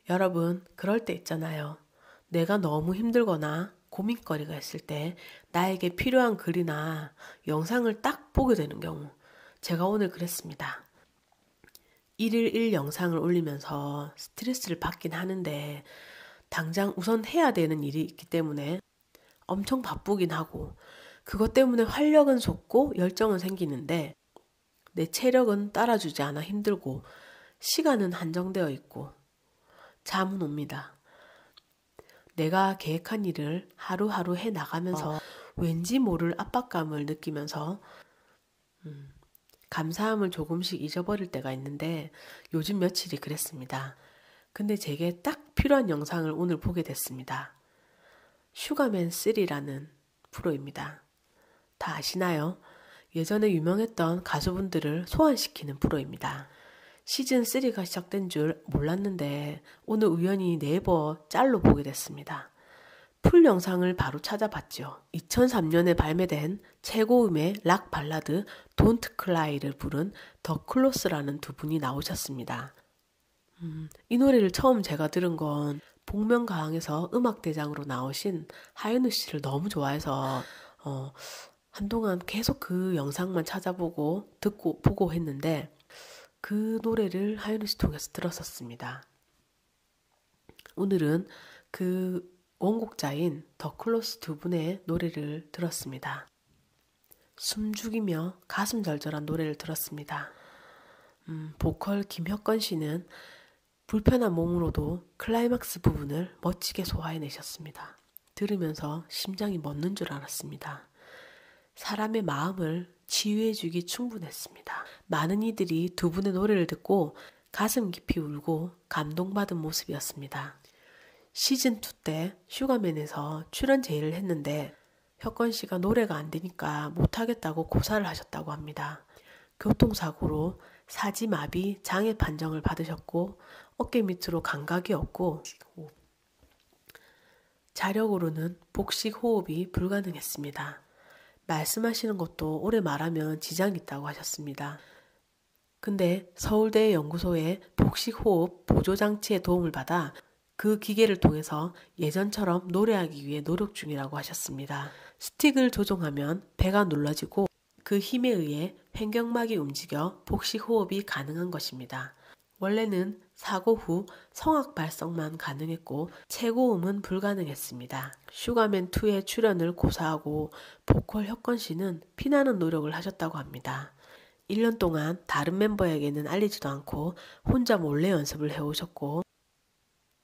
여러분, 그럴 때 있잖아요. 내가 너무 힘들거나 고민거리가 있을 때 나에게 필요한 글이나 영상을 딱 보게 되는 경우. 제가 오늘 그랬습니다. 1일 1 영상을 올리면서 스트레스를 받긴 하는데 당장 우선 해야 되는 일이 있기 때문에 엄청 바쁘긴 하고 그것 때문에 활력은 솟고 열정은 생기는데 내 체력은 따라주지 않아 힘들고 시간은 한정되어 있고 잠은 옵니다. 내가 계획한 일을 하루하루 해 나가면서 왠지 모를 압박감을 느끼면서 감사함을 조금씩 잊어버릴 때가 있는데 요즘 며칠이 그랬습니다. 근데 제게 딱 필요한 영상을 오늘 보게 됐습니다. 슈가맨 3라는 프로입니다. 다 아시나요? 예전에 유명했던 가수분들을 소환시키는 프로입니다. 시즌 3가 시작된 줄 몰랐는데 오늘 우연히 네이버 짤로 보게 됐습니다. 풀 영상을 바로 찾아봤죠. 2003년에 발매된 최고음의 락 발라드 Don't Cry를 부른 더 클로스라는 두 분이 나오셨습니다. 이 노래를 처음 제가 들은 건 복면가왕에서 음악대장으로 나오신 하현우 씨를 너무 좋아해서 한동안 계속 그 영상만 찾아보고 보고 했는데 그 노래를 하현우 씨 통해서 들었었습니다. 오늘은 그 원곡자인 더 클로스 두 분의 노래를 들었습니다. 숨죽이며 가슴 절절한 노래를 들었습니다. 보컬 김혁건 씨는 불편한 몸으로도 클라이막스 부분을 멋지게 소화해내셨습니다. 들으면서 심장이 멎는 줄 알았습니다. 사람의 마음을 치유해주기 충분했습니다. 많은 이들이 두 분의 노래를 듣고 가슴 깊이 울고 감동받은 모습이었습니다. 시즌2 때 슈가맨에서 출연 제의를 했는데 혁건 씨가 노래가 안 되니까 못하겠다고 고사를 하셨다고 합니다. 교통사고로 사지마비 장애 판정을 받으셨고 어깨 밑으로 감각이 없고 자력으로는 복식 호흡이 불가능했습니다. 말씀하시는 것도 오래 말하면 지장이 있다고 하셨습니다. 근데 서울대 연구소의 복식호흡 보조장치의 도움을 받아 그 기계를 통해서 예전처럼 노래하기 위해 노력 중이라고 하셨습니다. 스틱을 조종하면 배가 눌러지고 그 힘에 의해 횡격막이 움직여 복식호흡이 가능한 것입니다. 원래는 사고 후 성악 발성만 가능했고 최고음은 불가능했습니다. 슈가맨2의 출연을 고사하고 보컬 혁건 씨는 피나는 노력을 하셨다고 합니다. 1년 동안 다른 멤버에게는 알리지도 않고 혼자 몰래 연습을 해오셨고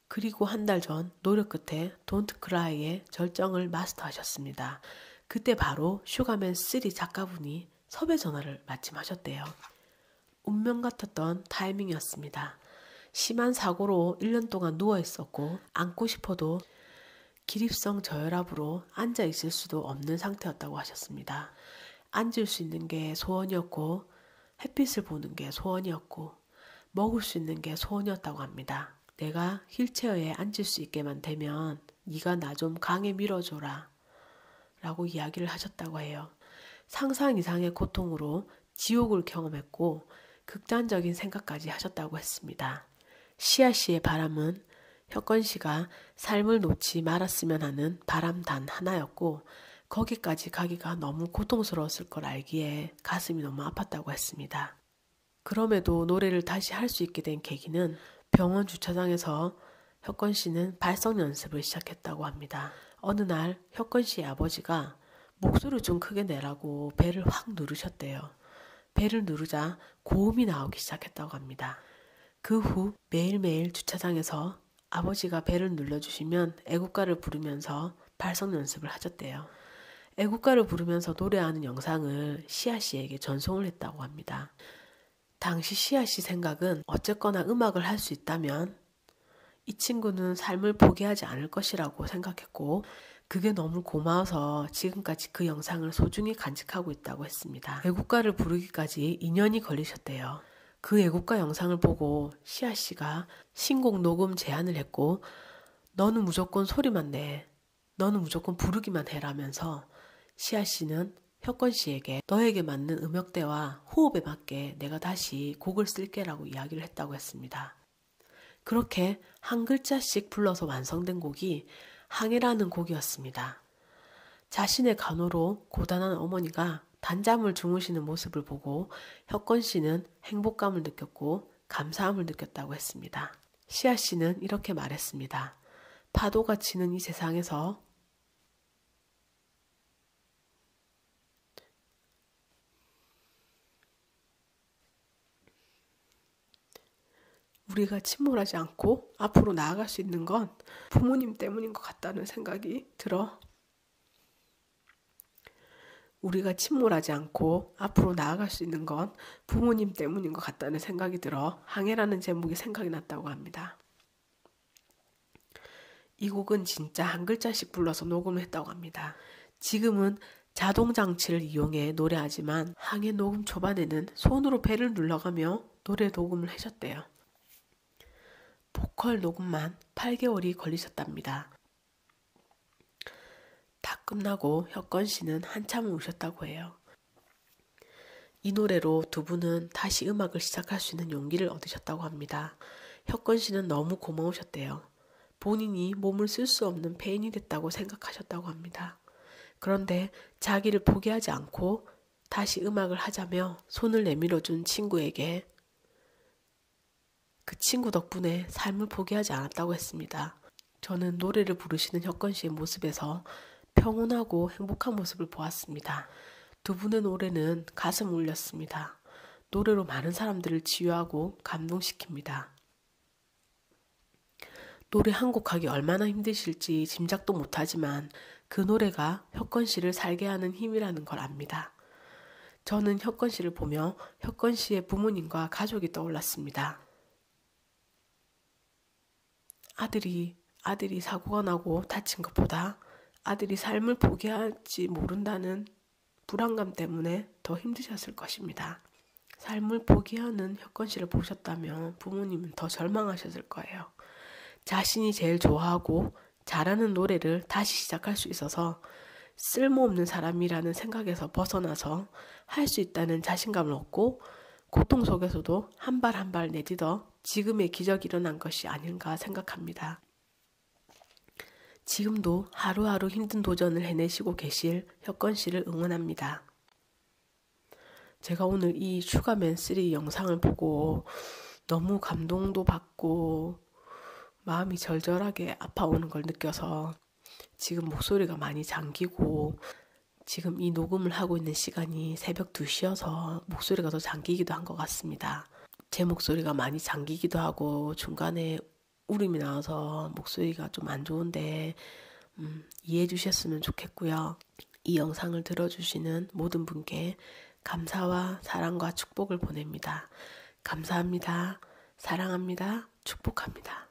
그리고 한 달 전 노력 끝에 Don't Cry의 절정을 마스터하셨습니다. 그때 바로 슈가맨 3 작가분이 섭외 전화를 마침 하셨대요. 운명 같았던 타이밍이었습니다. 심한 사고로 1년 동안 누워있었고 앉고 싶어도 기립성 저혈압으로 앉아있을 수도 없는 상태였다고 하셨습니다. 앉을 수 있는 게 소원이었고 햇빛을 보는 게 소원이었고 먹을 수 있는 게 소원이었다고 합니다. 내가 휠체어에 앉을 수 있게만 되면 네가 나 좀 강에 밀어줘라 라고 이야기를 하셨다고 해요. 상상 이상의 고통으로 지옥을 경험했고 극단적인 생각까지 하셨다고 했습니다. 시아 씨의 바람은 혁건 씨가 삶을 놓지 말았으면 하는 바람 단 하나였고 거기까지 가기가 너무 고통스러웠을 걸 알기에 가슴이 너무 아팠다고 했습니다. 그럼에도 노래를 다시 할 수 있게 된 계기는 병원 주차장에서 혁건 씨는 발성 연습을 시작했다고 합니다. 어느 날 혁건 씨의 아버지가 목소리를 좀 크게 내라고 벨을 확 누르셨대요. 벨을 누르자 고음이 나오기 시작했다고 합니다. 그 후 매일매일 주차장에서 아버지가 벨을 눌러주시면 애국가를 부르면서 발성 연습을 하셨대요. 애국가를 부르면서 노래하는 영상을 시아 씨에게 전송을 했다고 합니다. 당시 시아 씨 생각은 어쨌거나 음악을 할 수 있다면 이 친구는 삶을 포기하지 않을 것이라고 생각했고 그게 너무 고마워서 지금까지 그 영상을 소중히 간직하고 있다고 했습니다. 애국가를 부르기까지 2년이 걸리셨대요. 그 애국가 영상을 보고 시아 씨가 신곡 녹음 제안을 했고 너는 무조건 소리만 내. 너는 무조건 부르기만 해라면서 시아 씨는 혁건 씨에게 너에게 맞는 음역대와 호흡에 맞게 내가 다시 곡을 쓸게라고 이야기를 했다고 했습니다. 그렇게 한 글자씩 불러서 완성된 곡이 항해라는 곡이었습니다. 자신의 간호로 고단한 어머니가 단잠을 주무시는 모습을 보고 혁건 씨는 행복감을 느꼈고 감사함을 느꼈다고 했습니다. 시아 씨는 이렇게 말했습니다. 파도가 치는 이 세상에서 우리가 침몰하지 않고 앞으로 나아갈 수 있는 건 부모님 때문인 것 같다는 생각이 들어. 우리가 침몰하지 않고 앞으로 나아갈 수 있는 건 부모님 때문인 것 같다는 생각이 들어 항해라는 제목이 생각이 났다고 합니다. 이 곡은 진짜 한 글자씩 불러서 녹음을 했다고 합니다. 지금은 자동 장치를 이용해 노래하지만 항해 녹음 초반에는 손으로 배를 눌러가며 노래 녹음을 하셨대요. 보컬 녹음만 8개월이 걸리셨답니다. 다 끝나고 혁건 씨는 한참을 우셨다고 해요. 이 노래로 두 분은 다시 음악을 시작할 수 있는 용기를 얻으셨다고 합니다. 혁건 씨는 너무 고마우셨대요. 본인이 몸을 쓸 수 없는 폐인이 됐다고 생각하셨다고 합니다. 그런데 자기를 포기하지 않고 다시 음악을 하자며 손을 내밀어준 친구에게 그 친구 덕분에 삶을 포기하지 않았다고 했습니다. 저는 노래를 부르시는 혁건 씨의 모습에서 평온하고 행복한 모습을 보았습니다. 두 분의 노래는 가슴을 울렸습니다. 노래로 많은 사람들을 치유하고 감동시킵니다. 노래 한 곡 하기 얼마나 힘드실지 짐작도 못하지만 그 노래가 혁건 씨를 살게 하는 힘이라는 걸 압니다. 저는 혁건 씨를 보며 혁건 씨의 부모님과 가족이 떠올랐습니다. 아들이 사고가 나고 다친 것보다 아들이 삶을 포기할지 모른다는 불안감 때문에 더 힘드셨을 것입니다. 삶을 포기하는 혁건 씨를 보셨다면 부모님은 더 절망하셨을 거예요. 자신이 제일 좋아하고 잘하는 노래를 다시 시작할 수 있어서 쓸모없는 사람이라는 생각에서 벗어나서 할 수 있다는 자신감을 얻고 고통 속에서도 한 발 한 발 내딛어 지금의 기적이 일어난 것이 아닌가 생각합니다. 지금도 하루하루 힘든 도전을 해내시고 계실 혁건 씨를 응원합니다. 제가 오늘 이 슈가맨 3 영상을 보고 너무 감동도 받고 마음이 절절하게 아파오는 걸 느껴서 지금 목소리가 많이 잠기고 지금 이 녹음을 하고 있는 시간이 새벽 2시여서 목소리가 더 잠기기도 한 것 같습니다. 제 목소리가 많이 잠기기도 하고 중간에 울음이 나와서 목소리가 좀 안 좋은데 이해해 주셨으면 좋겠고요. 이 영상을 들어주시는 모든 분께 감사와 사랑과 축복을 보냅니다. 감사합니다. 사랑합니다. 축복합니다.